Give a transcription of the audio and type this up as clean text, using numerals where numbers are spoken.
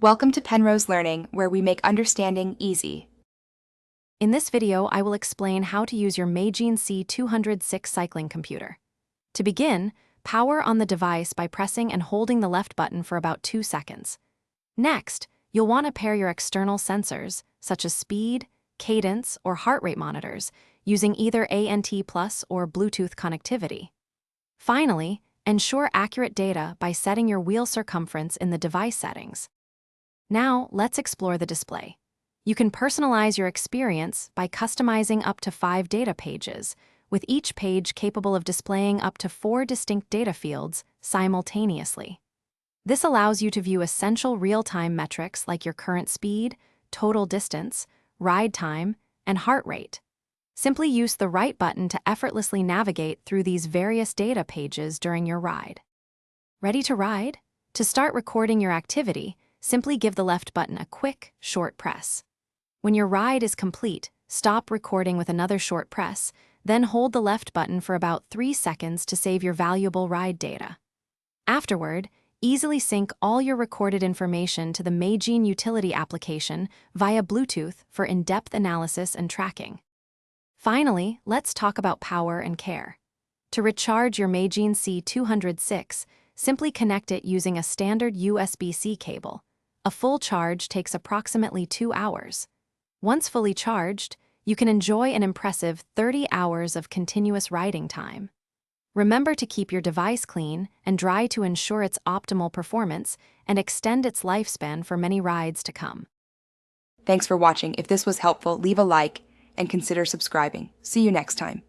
Welcome to Penrose Learning, where we make understanding easy. In this video, I will explain how to use your Magene C206 cycling computer. To begin, power on the device by pressing and holding the left button for about 2 seconds. Next, you'll want to pair your external sensors, such as speed, cadence, or heart rate monitors, using either ANT+ or Bluetooth connectivity. Finally, ensure accurate data by setting your wheel circumference in the device settings. Now, let's explore the display. You can personalize your experience by customizing up to 5 data pages, with each page capable of displaying up to 4 distinct data fields simultaneously. This allows you to view essential real-time metrics like your current speed, total distance, ride time, and heart rate. Simply use the right button to effortlessly navigate through these various data pages during your ride. Ready to ride? To start recording your activity, simply give the left button a quick, short press. When your ride is complete, stop recording with another short press, then hold the left button for about 3 seconds to save your valuable ride data. Afterward, easily sync all your recorded information to the Magene utility application via Bluetooth for in-depth analysis and tracking. Finally, let's talk about power and care. To recharge your Magene C206, simply connect it using a standard USB-C cable. A full charge takes approximately 2 hours. Once fully charged, you can enjoy an impressive 30 hours of continuous riding time. Remember to keep your device clean and dry to ensure its optimal performance and extend its lifespan for many rides to come. Thanks for watching. If this was helpful, leave a like and consider subscribing. See you next time.